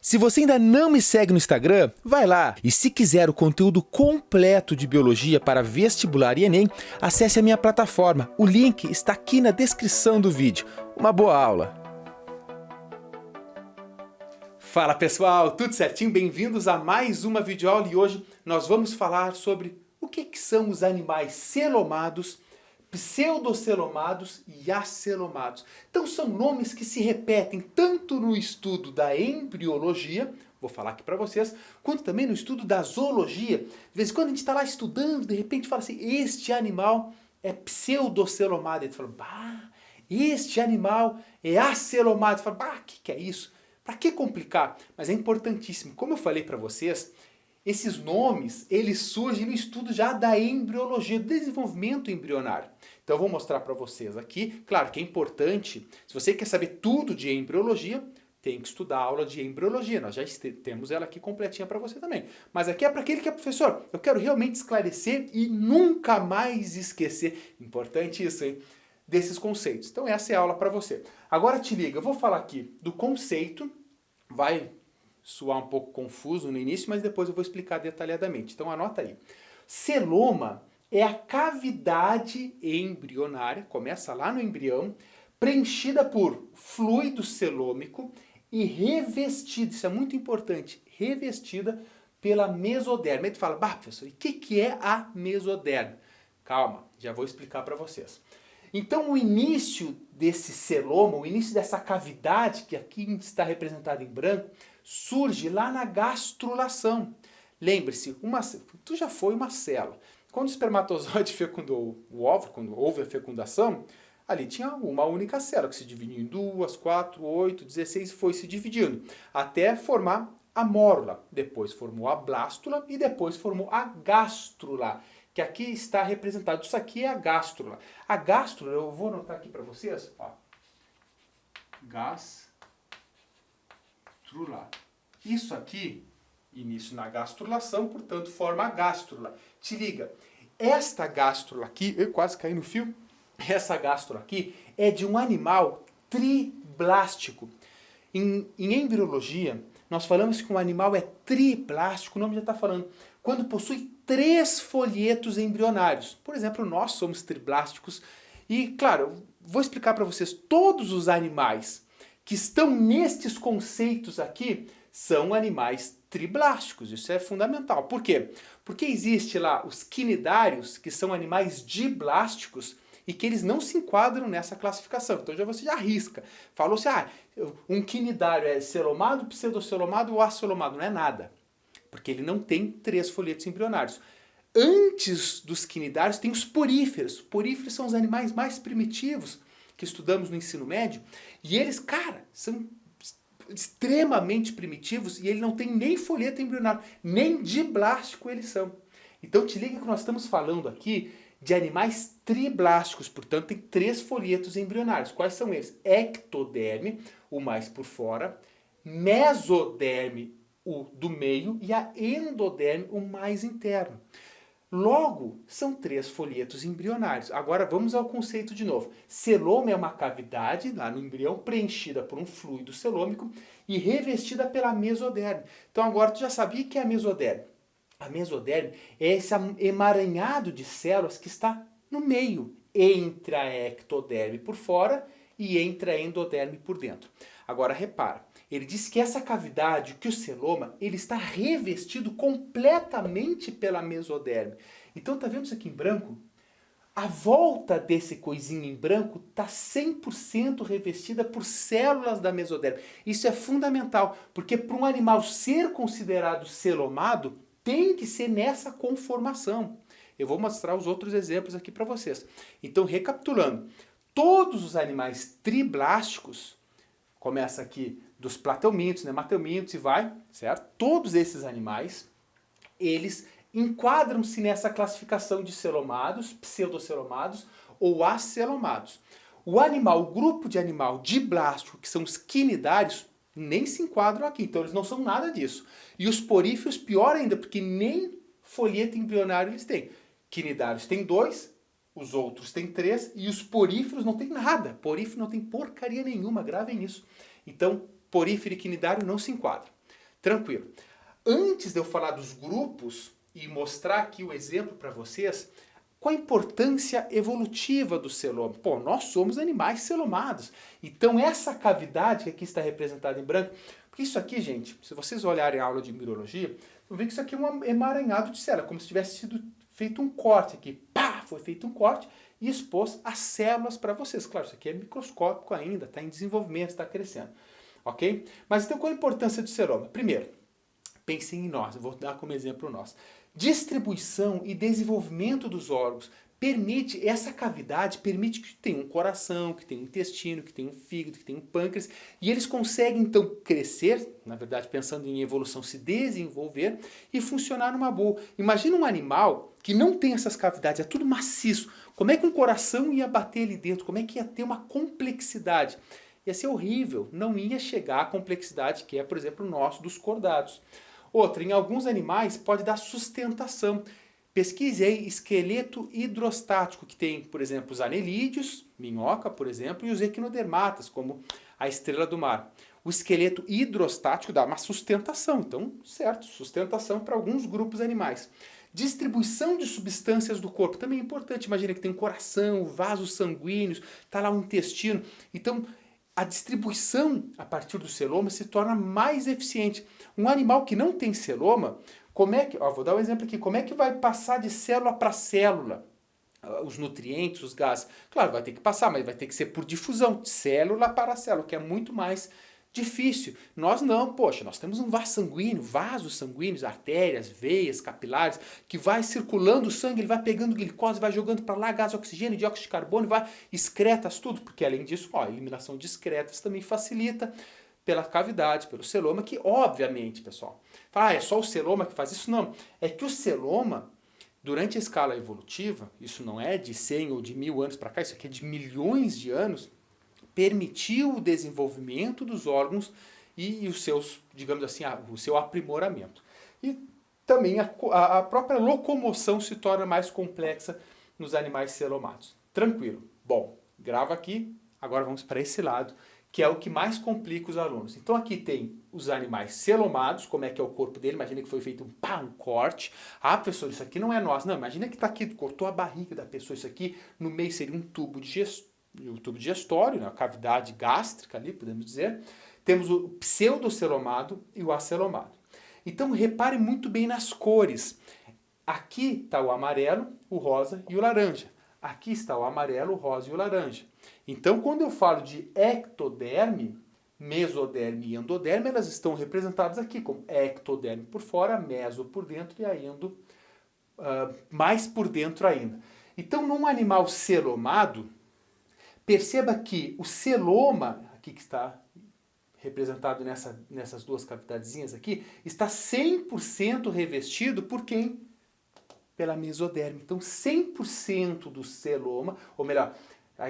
Se você ainda não me segue no Instagram, vai lá. E se quiser o conteúdo completo de biologia para vestibular e Enem, acesse a minha plataforma. O link está aqui na descrição do vídeo. Uma boa aula! Fala pessoal, tudo certinho? Bem-vindos a mais uma videoaula e hoje nós vamos falar sobre o que são os animais celomados, pseudocelomados e acelomados. Então são nomes que se repetem tanto no estudo da embriologia, vou falar aqui para vocês, quanto também no estudo da zoologia. De vez em quando a gente está lá estudando, de repente fala assim, este animal é pseudocelomado. E a gente fala, bah, este animal é acelomado. Você fala, bah, o que é isso? Para que complicar? Mas é importantíssimo. Como eu falei para vocês, esses nomes, eles surgem no estudo já da embriologia, do desenvolvimento embrionário. Então eu vou mostrar para vocês aqui, claro que é importante, se você quer saber tudo de embriologia, tem que estudar a aula de embriologia, nós já temos ela aqui completinha para você também. Mas aqui é para aquele que é professor, eu quero realmente esclarecer e nunca mais esquecer, importante isso, hein? Desses conceitos. Então essa é a aula para você. Agora te liga, eu vou falar aqui do conceito, vai soar um pouco confuso no início, mas depois eu vou explicar detalhadamente. Então anota aí. Celoma é a cavidade embrionária, começa lá no embrião, preenchida por fluido celômico e revestida, isso é muito importante, revestida pela mesoderme. Aí tu fala, bah, professor, e o que é a mesoderme? Calma, já vou explicar para vocês. Então o início desse celoma, o início dessa cavidade, que aqui está representada em branco, surge lá na gastrulação. Lembre-se, tu já foi uma célula. Quando o espermatozoide fecundou o óvulo, quando houve a fecundação, ali tinha uma única célula que se dividiu em 2, 4, 8, 16 e foi se dividindo até formar a mórula. Depois formou a blástula e depois formou a gástrula, que aqui está representado. Isso aqui é a gástrula. A gástrula, eu vou anotar aqui para vocês, ó. Gástrula. Isso aqui, início na gastrulação, portanto, forma a gástrula. Te liga, esta gástrula aqui, eu quase caí no fio, essa gástrula aqui é de um animal triblástico. Em embriologia, nós falamos que um animal é triblástico, o nome já está falando, quando possui 3 folhetos embrionários. Por exemplo, nós somos triblásticos e, claro, eu vou explicar para vocês, todos os animais que estão nestes conceitos aqui são animais triblásticos, isso é fundamental. Por quê? Porque existe lá os quinidários, que são animais diblásticos, e que eles não se enquadram nessa classificação. Então você já arrisca. Falou assim, um quinidário é celomado, pseudocelomado ou acelomado. Não é nada. Porque ele não tem 3 folhetos embrionários. Antes dos quinidários tem os poríferos. Poríferos são os animais mais primitivos que estudamos no ensino médio. E eles, cara, são extremamente primitivos e ele não tem nem folheto embrionário, nem diblástico eles são. Então te liga que nós estamos falando aqui de animais triblásticos, portanto tem 3 folhetos embrionários. Quais são eles? Ectoderme, o mais por fora, mesoderme, o do meio, e a endoderme, o mais interno. Logo, são 3 folhetos embrionários. Agora vamos ao conceito de novo. Celoma é uma cavidade lá no embrião preenchida por um fluido celômico e revestida pela mesoderme. Então agora tu já sabia que é a mesoderme. A mesoderme é esse emaranhado de células que está no meio, entre a ectoderme por fora e entre a endoderme por dentro. Agora repara, ele diz que essa cavidade, que o celoma, ele está revestido completamente pela mesoderme. Então tá vendo isso aqui em branco? A volta desse coisinho em branco está 100% revestida por células da mesoderme. Isso é fundamental, porque para um animal ser considerado celomado, tem que ser nessa conformação. Eu vou mostrar os outros exemplos aqui para vocês. Então, recapitulando, todos os animais triblásticos, começa aqui dos plateumintos, nemateumintos e vai, certo? Todos esses animais, eles enquadram-se nessa classificação de celomados, pseudocelomados ou acelomados. O grupo de animal diblástico, que são os quinidários, nem se enquadram aqui, então eles não são nada disso. E os poríferos, pior ainda, porque nem folheto embrionário eles têm. Quinidários têm 2, os outros têm 3, e os poríferos não têm nada. Porífero não tem porcaria nenhuma, gravem isso. Então, porífero e quinidário não se enquadram. Tranquilo. Antes de eu falar dos grupos e mostrar aqui o exemplo para vocês, qual a importância evolutiva do celoma? Pô, nós somos animais celomados. Então essa cavidade que aqui está representada em branco, porque isso aqui, gente, se vocês olharem a aula de embriologia, vão ver que isso aqui é um emaranhado de célula, como se tivesse sido feito um corte aqui. Pá, foi feito um corte e expôs as células para vocês. Claro, isso aqui é microscópico ainda, está em desenvolvimento, está crescendo. Ok? Mas então qual a importância do celoma? Primeiro, pensem em nós, eu vou dar como exemplo nós. Distribuição e desenvolvimento dos órgãos permite, essa cavidade permite que tenha um coração, que tenha um intestino, que tenha um fígado, que tenha um pâncreas, e eles conseguem então crescer, na verdade pensando em evolução, se desenvolver e funcionar numa boa. Imagina um animal que não tem essas cavidades, é tudo maciço, como é que um coração ia bater ali dentro, como é que ia ter uma complexidade? Ia ser horrível, não ia chegar à complexidade que é, por exemplo, o nosso dos cordados. Outra, em alguns animais pode dar sustentação. Pesquise aí esqueleto hidrostático, que tem, por exemplo, os anelídeos, minhoca, por exemplo, e os equinodermatas, como a estrela do mar. O esqueleto hidrostático dá uma sustentação, então, certo, sustentação para alguns grupos animais. Distribuição de substâncias do corpo, também é importante. Imagina que tem um coração, vasos sanguíneos, está lá um intestino. Então, a distribuição a partir do celoma se torna mais eficiente. Um animal que não tem celoma, como é que, vou dar um exemplo aqui, como é que vai passar de célula para célula os nutrientes, os gases? Claro, vai ter que passar, mas vai ter que ser por difusão, de célula para célula, que é muito mais difícil. Nós não, poxa, nós temos um vaso sanguíneo, vasos sanguíneos, artérias, veias, capilares, que vai circulando o sangue, ele vai pegando glicose, vai jogando para lá gás, oxigênio, dióxido de carbono, vai excretas tudo, porque além disso, a eliminação de excretas também facilita pela cavidade, pelo celoma, que obviamente, pessoal, é só o celoma que faz isso? Não, é que o celoma, durante a escala evolutiva, isso não é de 100 ou de 1000 anos para cá, isso aqui é de milhões de anos, permitiu o desenvolvimento dos órgãos e os seus, digamos assim, o seu aprimoramento. E também a própria locomoção se torna mais complexa nos animais celomados. Tranquilo. Bom, grava aqui, agora vamos para esse lado, que é o que mais complica os alunos. Então aqui tem os animais celomados, como é que é o corpo dele, imagina que foi feito um corte. Ah, professor, isso aqui não é nós. Não, imagina que está aqui, cortou a barriga da pessoa, isso aqui no meio seria um tubo digestório, né, a cavidade gástrica ali, podemos dizer. Temos o pseudocelomado e o acelomado. Então repare muito bem nas cores. Aqui está o amarelo, o rosa e o laranja. Aqui está o amarelo, o rosa e o laranja. Então, quando eu falo de ectoderme, mesoderme e endoderme, elas estão representadas aqui como ectoderme por fora, meso por dentro e a endo mais por dentro ainda. Então, num animal celomado, perceba que o celoma, aqui que está representado nessas duas cavidadezinhas aqui, está 100% revestido por quem? Pela mesoderme. Então 100% do celoma, ou melhor,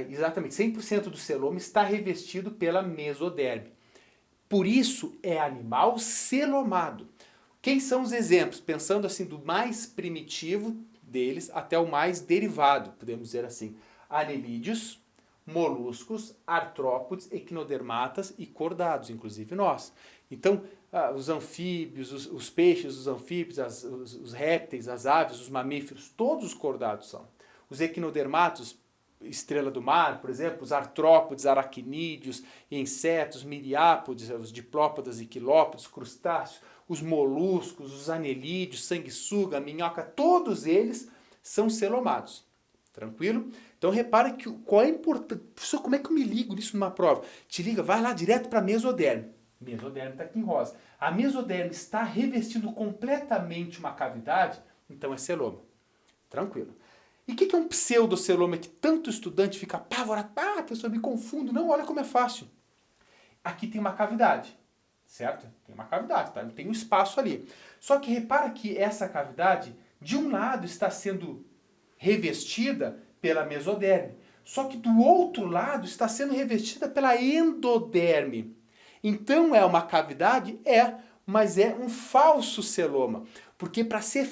exatamente, 100% do celoma está revestido pela mesoderme. Por isso é animal celomado. Quem são os exemplos? Pensando assim do mais primitivo deles até o mais derivado, podemos dizer assim. Anelídeos, moluscos, artrópodes, equinodermatas e cordados, inclusive nós. Então, os anfíbios, os peixes, os anfíbios, os répteis, as aves, os mamíferos, todos os cordados são. Os equinodermatos, estrela do mar, por exemplo, os artrópodes, aracnídeos, insetos, miriápodes, os diplópodas e quilópodes, crustáceos, os moluscos, os anelídeos, sanguessuga, minhoca, todos eles são celomados. Tranquilo? Então repara que qual é a importância. Professor, como é que eu me ligo nisso numa prova? Te liga, vai lá direto para a mesoderme. Mesoderme está aqui em rosa. A mesoderme está revestindo completamente uma cavidade, então é celoma. Tranquilo. E o que é um pseudoceloma que tanto estudante fica apavorado? Ah, professor, me confundo. Não, olha como é fácil. Aqui tem uma cavidade, certo? Tem uma cavidade, tá? Tem um espaço ali. Só que repara que essa cavidade, de um lado, está sendo revestida pela mesoderme. Só que do outro lado está sendo revestida pela endoderme. Então é uma cavidade? É, mas é um falso celoma. Porque para ser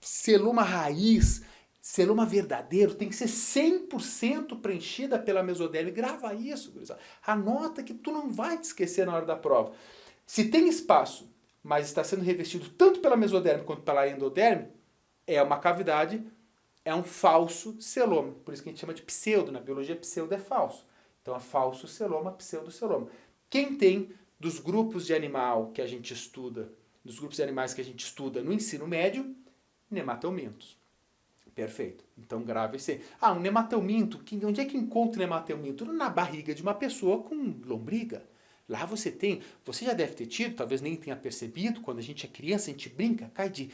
celoma raiz, celoma verdadeiro, tem que ser 100% preenchida pela mesoderme. Grava isso, gurizada. Anota que tu não vai te esquecer na hora da prova. Se tem espaço mas está sendo revestido tanto pela mesoderme quanto pela endoderme, é uma cavidade, é um falso celoma. Por isso que a gente chama de pseudo. Na biologia, pseudo é falso. Então, é falso celoma, pseudoceloma. Quem tem dos grupos de animal que a gente estuda, dos grupos de animais que a gente estuda no ensino médio, nematelmintos. Perfeito. Então, grave esse. Um nematelminto. Onde é que encontra o nematelminto? Na barriga de uma pessoa com lombriga. Lá você já deve ter tido, talvez nem tenha percebido, quando a gente é criança, a gente brinca, cai de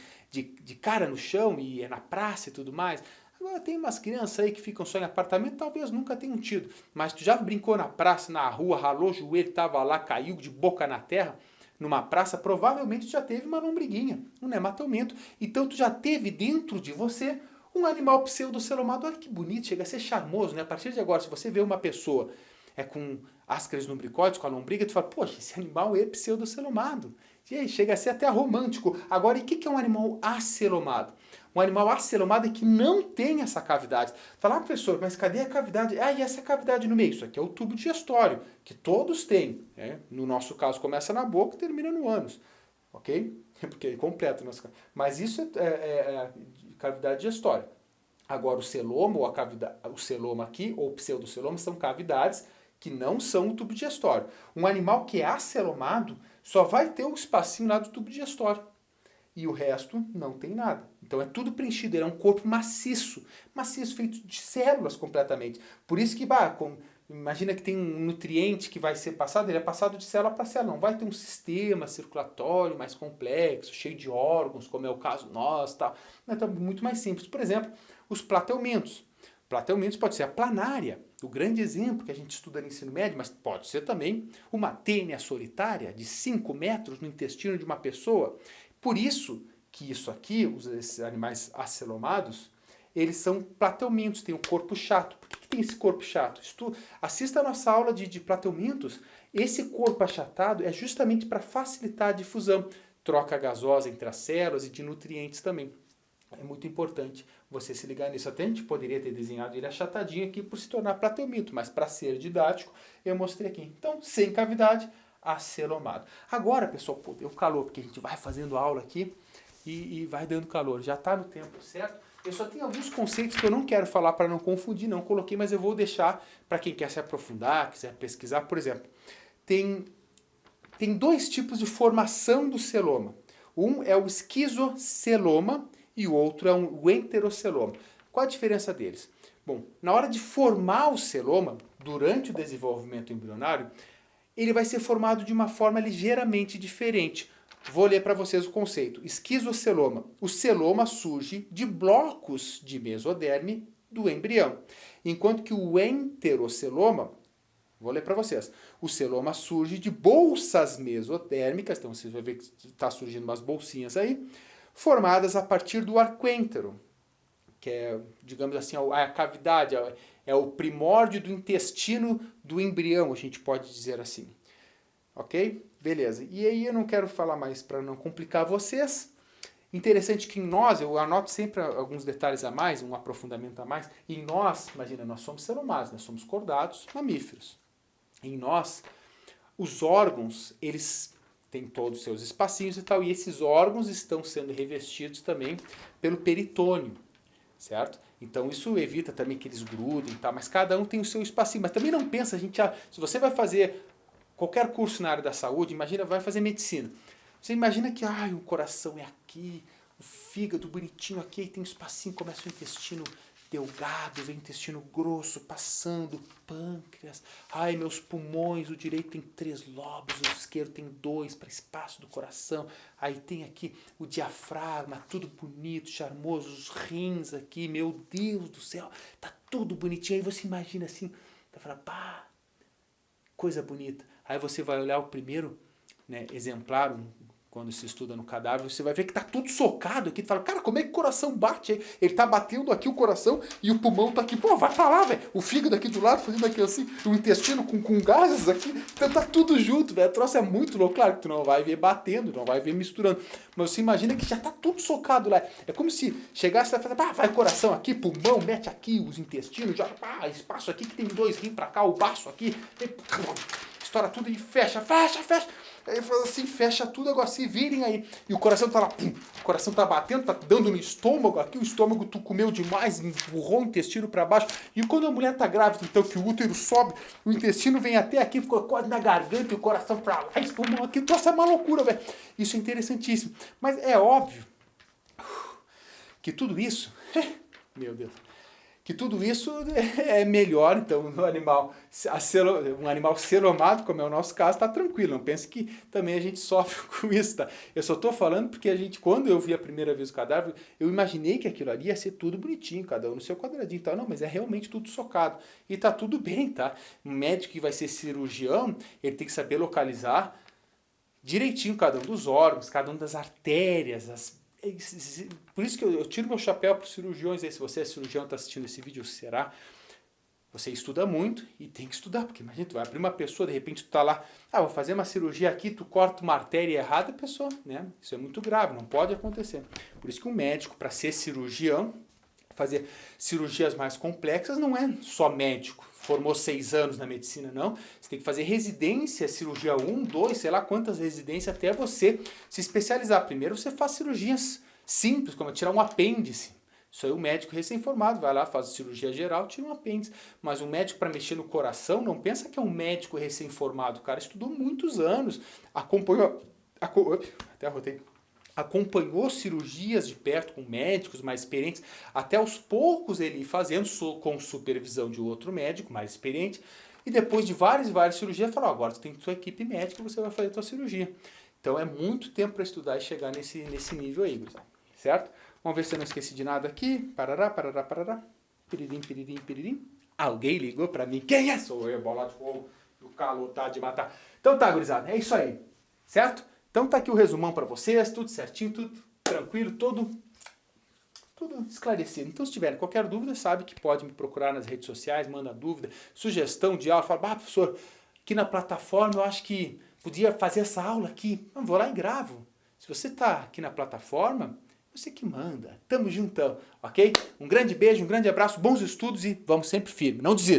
cara no chão e é na praça e tudo mais. Agora tem umas crianças aí que ficam só em apartamento, talvez nunca tenham tido. Mas tu já brincou na praça, na rua, ralou o joelho, tava lá, caiu de boca na terra, numa praça, provavelmente tu já teve uma lombriguinha, um nematelminto. Então tu já teve dentro de você um animal pseudocelomado. Olha que bonito, chega a ser charmoso, né? A partir de agora, se você vê uma pessoa com ascaris lumbricoides, com a lombriga, tu fala, poxa, esse animal é pseudocelomado. E aí, chega a ser até romântico. Agora, e o que é um animal acelomado? Um animal acelomado é que não tem essa cavidade. Fala, professor, mas cadê a cavidade? E essa cavidade no meio? Isso aqui é o tubo digestório, que todos têm. Né? No nosso caso, começa na boca e termina no ânus. Ok? Porque é completo. Mas isso é cavidade digestória. Agora, o celoma, ou o celoma aqui, ou pseudoceloma, são cavidades que não são o tubo digestório. Um animal que é acelomado só vai ter o espacinho lá do tubo digestório. E o resto não tem nada. Então é tudo preenchido, ele é um corpo maciço. Maciço, feito de células completamente. Por isso que, imagina que tem um nutriente que vai ser passado, ele é passado de célula para célula. Não vai ter um sistema circulatório mais complexo, cheio de órgãos, como é o caso nosso. Tal. Então é muito mais simples. Por exemplo, os platelmintos. Platelmintos pode ser a planária, o grande exemplo que a gente estuda no ensino médio, mas pode ser também uma tênia solitária de 5 metros no intestino de uma pessoa. Por isso que isso aqui, esses animais acelomados, eles são platelmintos, têm um corpo chato. Por que tem esse corpo chato? Assista a nossa aula de platelmintos. Esse corpo achatado é justamente para facilitar a difusão, troca gasosa entre as células e de nutrientes também. É muito importante você se ligar nisso. Até a gente poderia ter desenhado ele achatadinho aqui por se tornar platelminto, mas para ser didático eu mostrei aqui. Então, sem cavidade, acelomado. Agora, pessoal, deu calor, porque a gente vai fazendo aula aqui e vai dando calor. Já está no tempo certo. Eu só tenho alguns conceitos que eu não quero falar para não confundir, não coloquei, mas eu vou deixar para quem quer se aprofundar, quiser pesquisar. Por exemplo, tem 2 tipos de formação do celoma. Um é o esquizoceloma e o outro é o enteroceloma. Qual a diferença deles? Bom, na hora de formar o celoma, durante o desenvolvimento embrionário, ele vai ser formado de uma forma ligeiramente diferente. Vou ler para vocês o conceito. Esquizoceloma. O celoma surge de blocos de mesoderme do embrião. Enquanto que o enteroceloma, vou ler para vocês. O celoma surge de bolsas mesodérmicas, então você vai ver que está surgindo umas bolsinhas aí, formadas a partir do arquêntero, que é, digamos assim, a cavidade, é o primórdio do intestino do embrião, a gente pode dizer assim. Ok? Beleza. E aí eu não quero falar mais para não complicar vocês. Interessante que em nós, eu anoto sempre alguns detalhes a mais, um aprofundamento a mais. Em nós, imagina, nós somos seromados, nós somos cordados mamíferos. Em nós, os órgãos, eles têm todos os seus espacinhos e tal, e esses órgãos estão sendo revestidos também pelo peritônio, certo? Então isso evita também que eles grudem e tal, mas cada um tem o seu espacinho. Mas também não pensa, se você vai fazer qualquer curso na área da saúde, imagina, vai fazer medicina. Você imagina que o coração é aqui, o fígado bonitinho aqui, tem um espacinho, começa o intestino delgado, vem o intestino grosso, passando, pâncreas. Meus pulmões, o direito tem 3 lobos, o esquerdo tem 2 para espaço do coração. Aí tem aqui o diafragma, tudo bonito, charmoso, os rins aqui, meu Deus do céu, tá tudo bonitinho. Aí você imagina assim, vai falar, coisa bonita. Aí você vai olhar o primeiro exemplar, quando se estuda no cadáver, você vai ver que tá tudo socado aqui. Tu fala, cara, como é que o coração bate aí? Ele tá batendo aqui o coração e o pulmão tá aqui. Pô, vai pra lá, velho. O fígado aqui do lado, fazendo aqui assim, o intestino com gases aqui. Então tá tudo junto, velho. O troço é muito louco. Claro que tu não vai ver batendo, não vai ver misturando. Mas você imagina que já tá tudo socado lá. É como se chegasse e vai fazer, vai coração aqui, pulmão, mete aqui os intestinos, já, espaço aqui que tem 2 rins pra cá, o baço aqui. Estoura tudo e fecha. Aí faz assim, fecha tudo, agora se virem aí. E o coração tá lá, pum, o coração tá batendo, tá dando no estômago aqui, o estômago tu comeu demais, empurrou o intestino para baixo. E quando a mulher tá grávida, então que o útero sobe, o intestino vem até aqui, ficou quase na garganta, e o coração pra lá, espumou aqui, nossa, é uma loucura, velho. Isso é interessantíssimo. Mas é óbvio que tudo isso, meu Deus, que tudo isso é melhor, então, no animal, um animal celomado, como é o nosso caso, está tranquilo. Não pense que também a gente sofre com isso, tá? Eu só estou falando porque a gente, quando eu vi a primeira vez o cadáver, eu imaginei que aquilo ali ia ser tudo bonitinho, cada um no seu quadradinho e tal. Não, mas é realmente tudo socado. E tá tudo bem, tá? Um médico que vai ser cirurgião, ele tem que saber localizar direitinho cada um dos órgãos, cada um das artérias, por isso que eu tiro meu chapéu para os cirurgiões aí. Se você é cirurgião e está assistindo esse vídeo, será? Você estuda muito e tem que estudar, porque imagina, tu vai abrir uma pessoa, de repente tu tá lá, vou fazer uma cirurgia aqui, tu corta uma artéria errada, pessoa, né? Isso é muito grave, não pode acontecer. Por isso que um médico, para ser cirurgião, fazer cirurgias mais complexas, não é só médico, formou 6 anos na medicina, não. Você tem que fazer residência, cirurgia 1, 2, sei lá quantas residências até você se especializar. Primeiro você faz cirurgias simples, como tirar um apêndice. Isso aí o médico recém-formado vai lá, faz cirurgia geral, tira um apêndice. Mas um médico para mexer no coração, não pensa que é um médico recém-formado. O cara estudou muitos anos, acompanhou, até arrotei, acompanhou cirurgias de perto com médicos mais experientes, até aos poucos ele fazendo com supervisão de outro médico mais experiente, e depois de várias e várias cirurgias, falou, agora você tem sua equipe médica, você vai fazer a sua cirurgia. Então é muito tempo para estudar e chegar nesse nível aí, certo? Vamos ver se eu não esqueci de nada aqui. Parará, parará, parará. Piririm, piririm, piririm. Alguém ligou para mim. Quem é? Sou eu, bola de fogo. O calor tá de matar. Então tá, gurizada, é isso aí, certo? Então tá aqui o resumão para vocês, tudo certinho, tudo tranquilo, tudo esclarecido. Então se tiverem qualquer dúvida, sabe que pode me procurar nas redes sociais, manda dúvida, sugestão de aula, fala, professor, aqui na plataforma eu acho que podia fazer essa aula aqui. Eu vou lá e gravo. Se você está aqui na plataforma, você que manda. Tamo juntão, ok? Um grande beijo, um grande abraço, bons estudos e vamos sempre firme. Não desista.